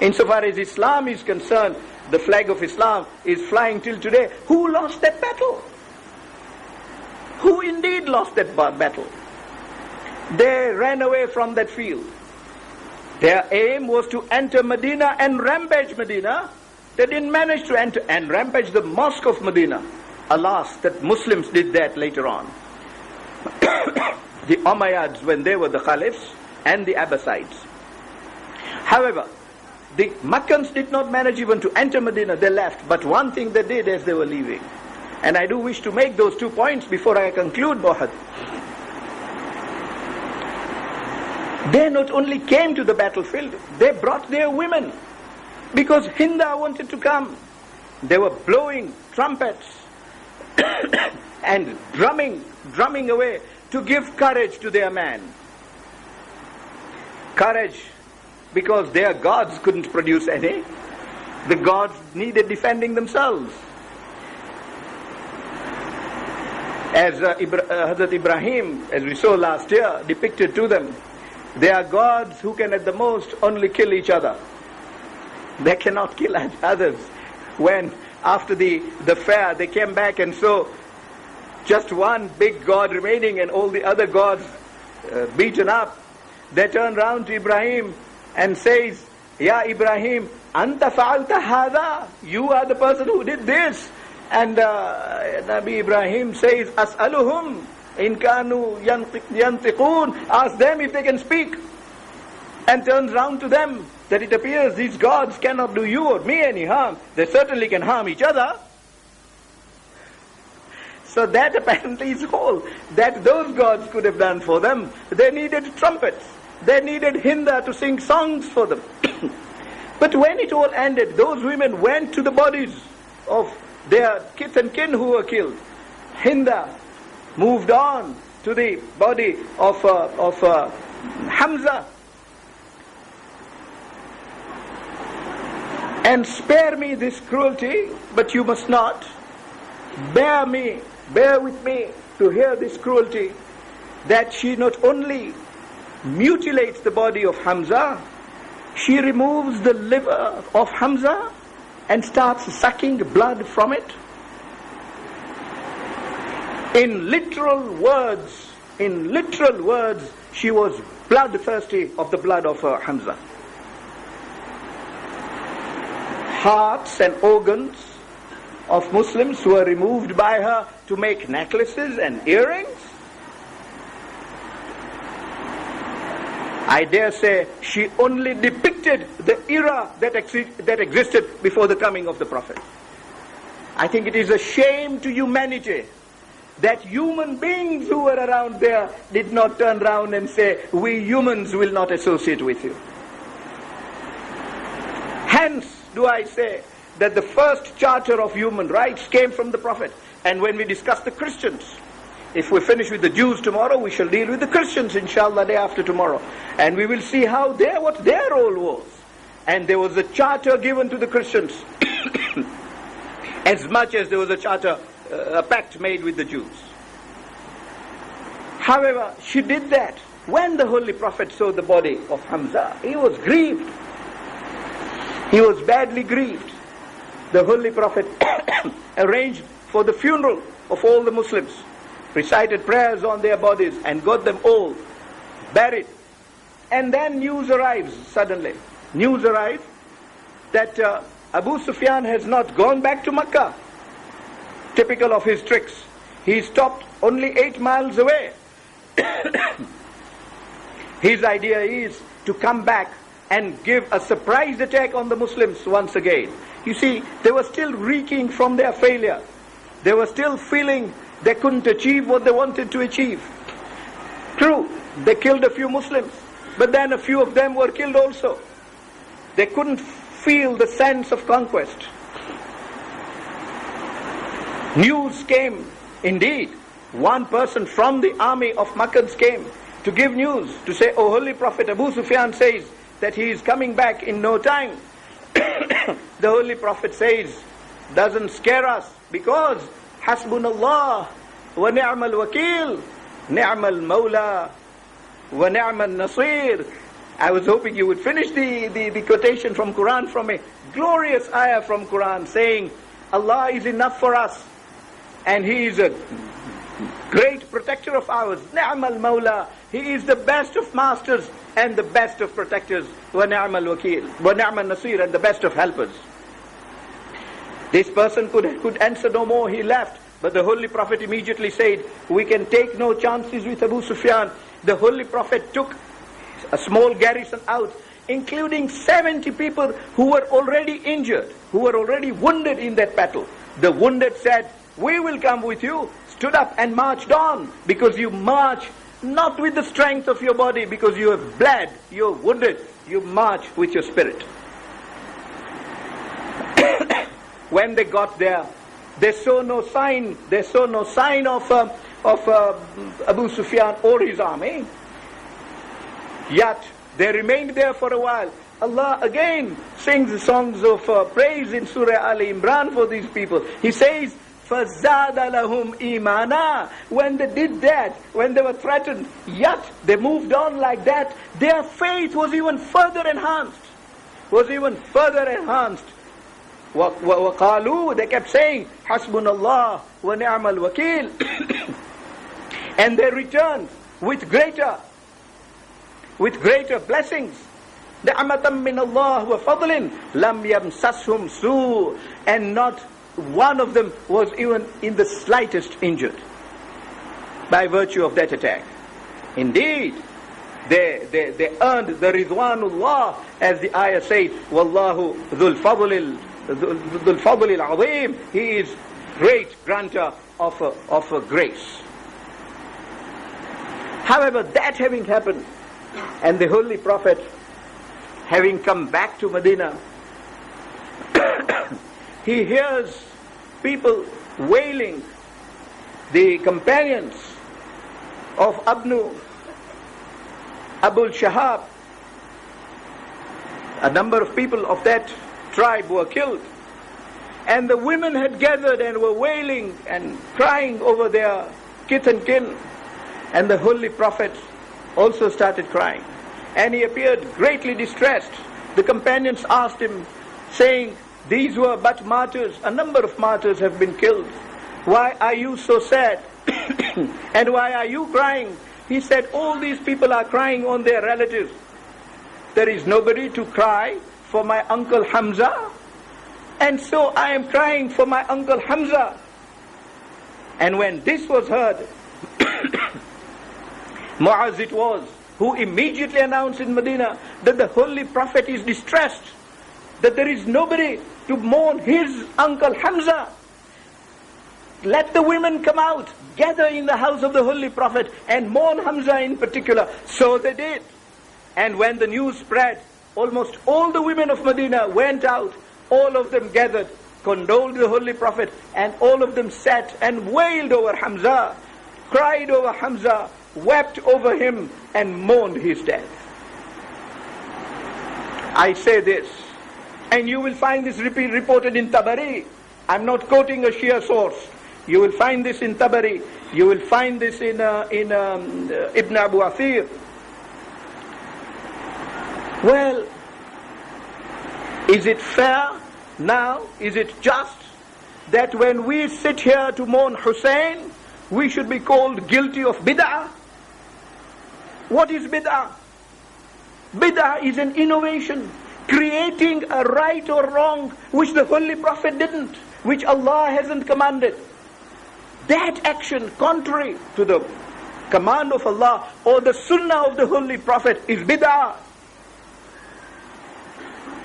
Insofar as Islam is concerned, the flag of Islam is flying till today. Who lost that battle? Who indeed lost that battle? They ran away from that field. Their aim was to enter Medina and rampage Medina. They didn't manage to enter and rampage the mosque of Medina. Alas, that Muslims did that later on. The Umayyads, when they were the Caliphs, and the Abbasides. However, the Meccans did not manage even to enter Medina, they left. But one thing they did as they were leaving, and I do wish to make those 2 points before I conclude, Mohad. They not only came to the battlefield, they brought their women. Because Hinda wanted to come. They were blowing trumpets and drumming away to give courage to their man. Courage, because their gods couldn't produce any. The gods needed defending themselves. As Hazrat Ibrahim, as we saw last year, depicted to them, they are gods who can at the most only kill each other. They cannot kill others. When after the fair they came back and saw just one big god remaining and all the other gods beaten up, they turned round to Ibrahim and says, Ya Ibrahim, anta fa'alta hadha, you are the person who did this. And Nabi Ibrahim says, As'aluhum in kanu yantiqun, ask them if they can speak. And turns round to them that it appears these gods cannot do you or me any harm. They certainly can harm each other. So that apparently is all that those gods could have done for them. They needed trumpets. They needed Hinda to sing songs for them. But when it all ended, those women went to the bodies of their kith and kin who were killed. Hinda moved on to the body of Hamza. And spare me this cruelty, but you must not. Bear with me to hear this cruelty, that she not only mutilates the body of Hamza, she removes the liver of Hamza and starts sucking blood from it. In literal words, she was bloodthirsty of the blood of Hamza. Hearts and organs of Muslims were removed by her to make necklaces and earrings. I dare say she only depicted the era that existed before the coming of the Prophet. I think it is a shame to humanity that human beings who were around there did not turn around and say, we humans will not associate with you. Hence do I say that the first charter of human rights came from the Prophet. And when we discuss the Christians, if we finish with the Jews tomorrow, we shall deal with the Christians, inshallah, day after tomorrow. And we will see what their role was. And there was a charter given to the Christians, as much as there was a charter, a pact made with the Jews. However, she did that. When the Holy Prophet saw the body of Hamza, he was grieved. He was badly grieved. The Holy Prophet arranged for the funeral of all the Muslims, recited prayers on their bodies and got them all buried. And then news arrives suddenly. News arrives that Abu Sufyan has not gone back to Makkah. Typical of his tricks. He stopped only 8 miles away. His idea is to come back and give a surprise attack on the Muslims once again. You see, they were still reeking from their failure. They were still feeling they couldn't achieve what they wanted to achieve. True, they killed a few Muslims, but then a few of them were killed also. They couldn't feel the sense of conquest. News came, indeed. One person from the army of Makkans came to give news, to say, "O Holy Prophet, Abu Sufyan says that he is coming back in no time." The Holy Prophet says, doesn't scare us, because Hasbunallah wa ni'mal wakil, ni'mal mawla wa ni'mal nasir. I was hoping you would finish the quotation from Quran, from a glorious ayah from Quran, saying, Allah is enough for us, and He is a great protector of ours. Ni'mal mawla, He is the best of masters and the best of protectors. Wa ni'mal wakil, wa ni'mal nasir, and the best of helpers. This person could answer no more. He left. But the Holy Prophet immediately said, we can take no chances with Abu Sufyan. The Holy Prophet took a small garrison out, including 70 people who were already injured, who were already wounded in that battle. The wounded said, we will come with you. Stood up and marched on, because you march not with the strength of your body, because you have bled, you're wounded. You march with your spirit. When they got there, they saw no sign. They saw no sign of Abu Sufyan or his army. Yet they remained there for a while. Allah again sings songs of praise in Surah Ali Imran for these people. He says, فَزَادَ لَهُمْ إِيمَانًا. When they did that, when they were threatened, yet they moved on like that, their faith was even further enhanced. وَقَالُوا, they kept saying, حَسْبُنَ اللَّهُ وَنِعْمَ الْوَكِيلُ. And they returned with greater blessings. نِعْمَةً مِّنَ اللَّهِ وَفَضْلٍ لَمْ يَمْسَسْهُمْ سُوءٌ. And not one of them was even in the slightest injured by virtue of that attack. Indeed, they earned the Ridwanullah, as the ayah says, Wallahu dhul fadlil azim. He is great granter of a grace. However, that having happened, and the Holy Prophet having come back to Medina, he hears people wailing. The companions of Abul Shahab, a number of people of that tribe were killed, and the women had gathered and were wailing and crying over their kith and kin, and the Holy Prophet also started crying, and he appeared greatly distressed. The companions asked him, saying, these were but martyrs, a number of martyrs have been killed. Why are you so sad? And why are you crying? He said, all these people are crying on their relatives. There is nobody to cry for my uncle Hamza, and so I am crying for my uncle Hamza. And when this was heard, Mu'az it was, who immediately announced in Medina that the Holy Prophet is distressed, that there is nobody to mourn his uncle Hamza. Let the women come out, gather in the house of the Holy Prophet, and mourn Hamza in particular. So they did. And when the news spread, almost all the women of Medina went out. All of them gathered, condoled the Holy Prophet, and all of them sat and wailed over Hamza, cried over Hamza, wept over him, and mourned his death. I say this, and you will find this reported in Tabari. I'm not quoting a Shia source. You will find this in Tabari. You will find this in Ibn Abu Athir. Well, is it fair now? Is it just that when we sit here to mourn Hussein, we should be called guilty of bid'ah? What is bid'ah? Bid'ah is an innovation, creating a right or wrong which the Holy Prophet didn't, which Allah hasn't commanded. That action contrary to the command of Allah or the sunnah of the Holy Prophet is bid'ah.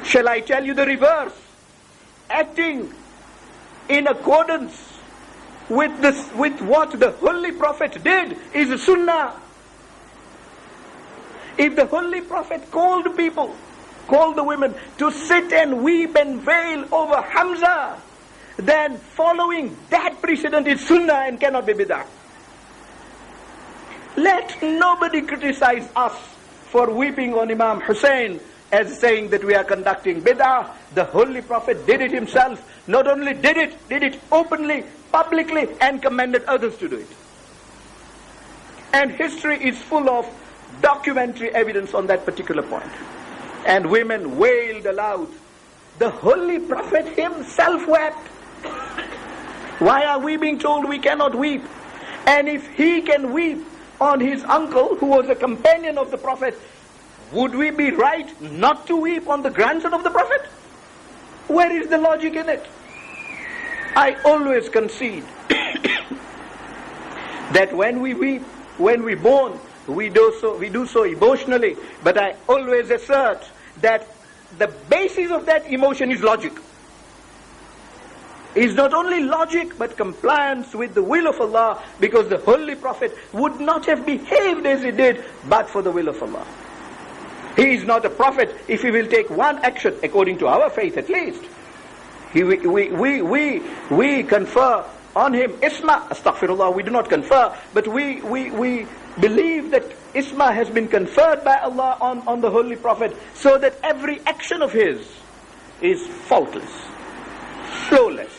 Shall I tell you the reverse? Acting in accordance with what the Holy Prophet did is a sunnah. If the Holy Prophet called people called the women to sit and weep and wail over Hamza, then following that precedent is sunnah and cannot be bid'ah. Let nobody criticize us for weeping on Imam Hussein as saying that we are conducting bid'ah. The Holy Prophet did it himself. Not only did it openly, publicly, and commanded others to do it. And history is full of documentary evidence on that particular point. And women wailed aloud. The Holy Prophet himself wept. Why are we being told we cannot weep? And if he can weep on his uncle, who was a companion of the Prophet, would we be right not to weep on the grandson of the Prophet? Where is the logic in it? I always concede that when we weep, when we mourn, we do so emotionally. But I always assert that the basis of that emotion is logic. Is not only logic but compliance with the will of Allah, because the Holy Prophet would not have behaved as he did but for the will of Allah. He is not a prophet if he will take one action, according to our faith at least. We confer on him isma, astaghfirullah, we do not confer, but we believe that isma has been conferred by Allah on the Holy Prophet, so that every action of his is faultless, flawless.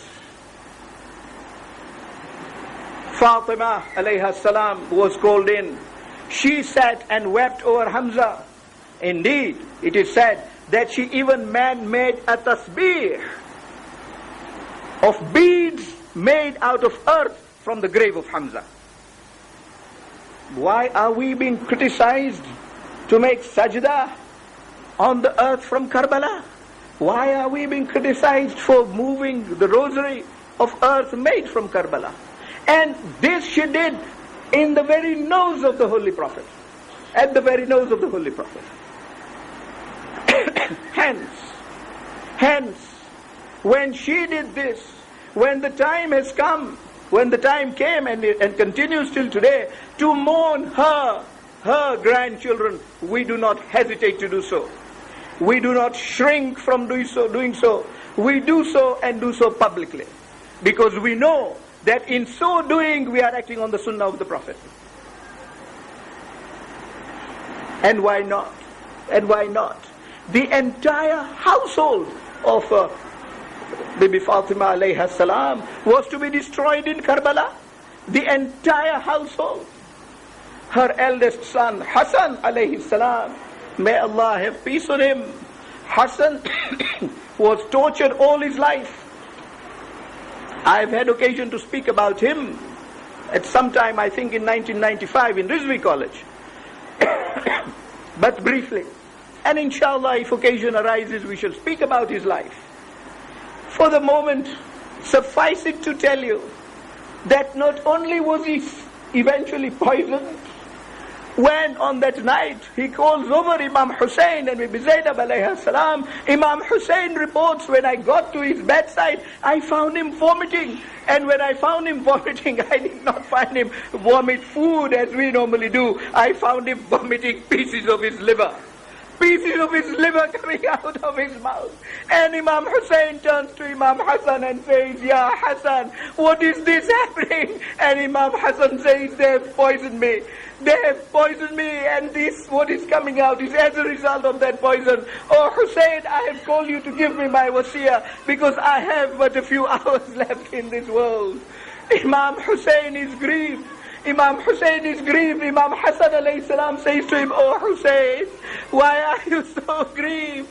Fatima alayha salam was called in. She sat and wept over Hamza. Indeed, it is said that she even made a tasbih of beads made out of earth from the grave of Hamza. Why are we being criticized to make sajda on the earth from Karbala? Why are we being criticized for moving the rosary of earth made from Karbala? And this she did in the very nose of the Holy Prophet. At the very nose of the Holy Prophet. Hence, when she did this, when the time has come, when the time came and continues till today, to mourn her grandchildren, we do not hesitate to do so. We do not shrink from doing so. We do so and do so publicly. Because we know that in so doing we are acting on the sunnah of the Prophet. And why not? And why not? The entire household of Bibi Fatima alayha salam was to be destroyed in Karbala. The entire household. Her eldest son Hassan alayhi salam, may Allah have peace on him. Hassan was tortured all his life. I've had occasion to speak about him at some time, I think in 1995 in Rizvi College. But briefly. And inshallah, if occasion arises, we shall speak about his life. For the moment, suffice it to tell you that not only was he eventually poisoned, when on that night he calls over Imam Hussein and Bibi Zainab alayhi salam, Imam Hussein reports, when I got to his bedside, I found him vomiting. And when I found him vomiting, I did not find him vomit food as we normally do. I found him vomiting pieces of his liver. Pieces of his liver coming out of his mouth. And Imam Hussein turns to Imam Hassan and says, Ya Hassan, what is this happening? And Imam Hassan says, they have poisoned me. They have poisoned me, and this, what is coming out, is as a result of that poison. Oh Hussein, I have called you to give me my wasiyah, because I have but a few hours left in this world. Imam Hussein is grieved. Imam Hussein is grieved. Imam Hassan alayhi salam says to him, Oh Hussein, why are you so grieved?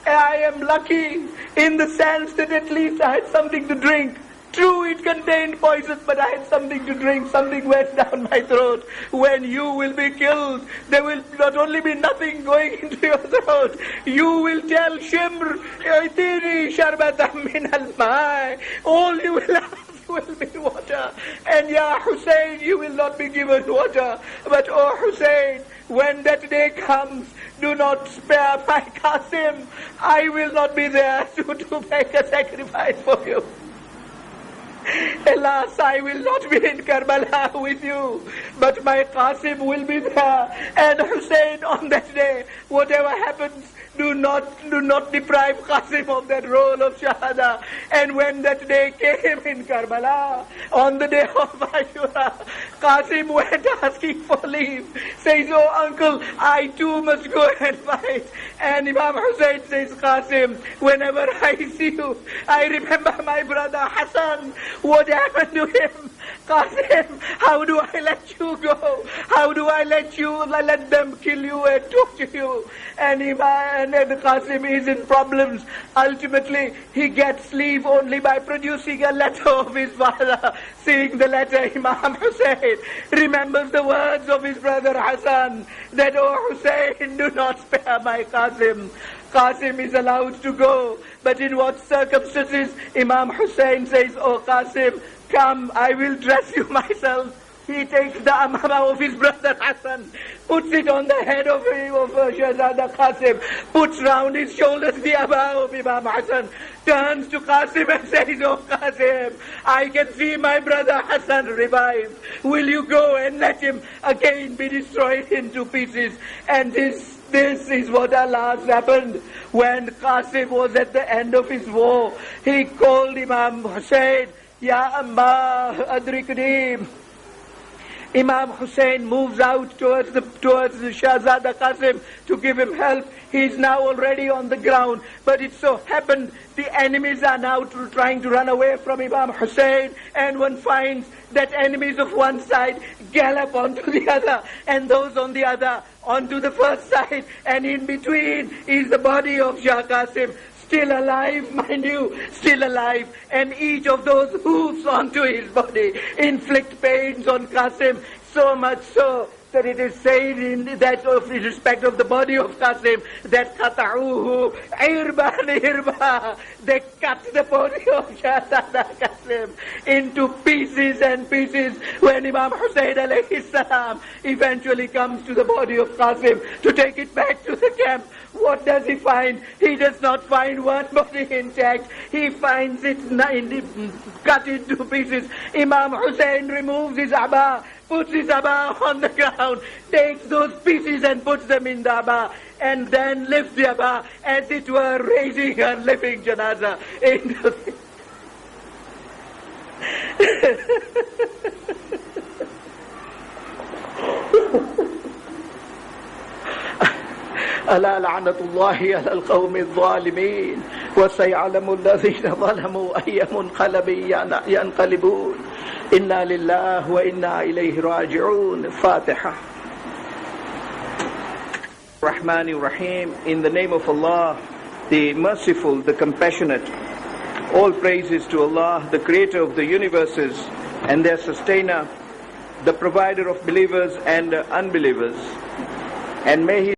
I am lucky in the sense that at least I had something to drink. True, it contained poison, but I had something to drink, something went down my throat. When you will be killed, there will not only be nothing going into your throat, you will tell Shimr, Itini sharbatan min al-ma'i. All you will have will be water. And Ya Hussein, you will not be given water. But oh Hussein, when that day comes, do not spare my Qasim. I will not be there to make a sacrifice for you. Alas, I will not be in Karbala with you, but my Qasim will be there. And Hussein, on that day, whatever happens, do not deprive Qasim of that role of Shahada. And when that day came in Karbala, on the day of Ashura, Qasim went asking for leave. Says, oh uncle, I too must go and fight. And Imam Hussein says, Qasim, whenever I see you, I remember my brother Hassan. What happened to him? Qasim, how do I let you go? How do I let them kill you and torture you? And Qasim is in problems. Ultimately, he gets leave only by producing a letter of his father. Seeing the letter, Imam Hussein remembers the words of his brother Hassan, that, oh Hussein, do not spare my Qasim. Qasim is allowed to go, but in what circumstances? Imam Hussein says, oh Qasim, come, I will dress you myself. He takes the amama of his brother Hassan, puts it on the head of Shahzada Qasim, puts round his shoulders the abba of Imam Hassan, turns to Qasim and says, oh Qasim, I can see my brother Hassan revived. Will you go and let him again be destroyed into pieces? And this is what last happened when Qasim was at the end of his war. He called Imam Hussein, Ya Amma Adrikni. Imam Hussein moves out towards the Shahzada Qasim to give him help. He is now already on the ground. But it so happened the enemies are now trying to run away from Imam Hussein, and one finds that enemies of one side gallop onto the other, and those on the other onto the first side, and in between is the body of Shah Qasim. Still alive, mind you, still alive. And each of those hoofs onto his body inflict pains on Qasim, so much so that it is said in respect of the body of Qasim that qata'uhu irban irba, they cut the body of Shahzada Qasim into pieces and pieces. When Imam Hussein alayhi salam eventually comes to the body of Qasim to take it back to the camp, what does he find? He does not find one body intact. He finds it cut into pieces. Imam Hussein removes his abba, puts his abba on the ground, takes those pieces and puts them in the abba, and then lifts the abba as it were raising a living janaza into the ألا لعنة الله على القوم الظالمين وسيعلم الذين ظلموا أي منقلب ينقلبون إنا لله وإنا إليه راجعون. Fatiha. Rahman Rahim. In the name of Allah, the merciful, the compassionate. All praises to Allah, the creator of the universes and their sustainer, the provider of believers and unbelievers. And may He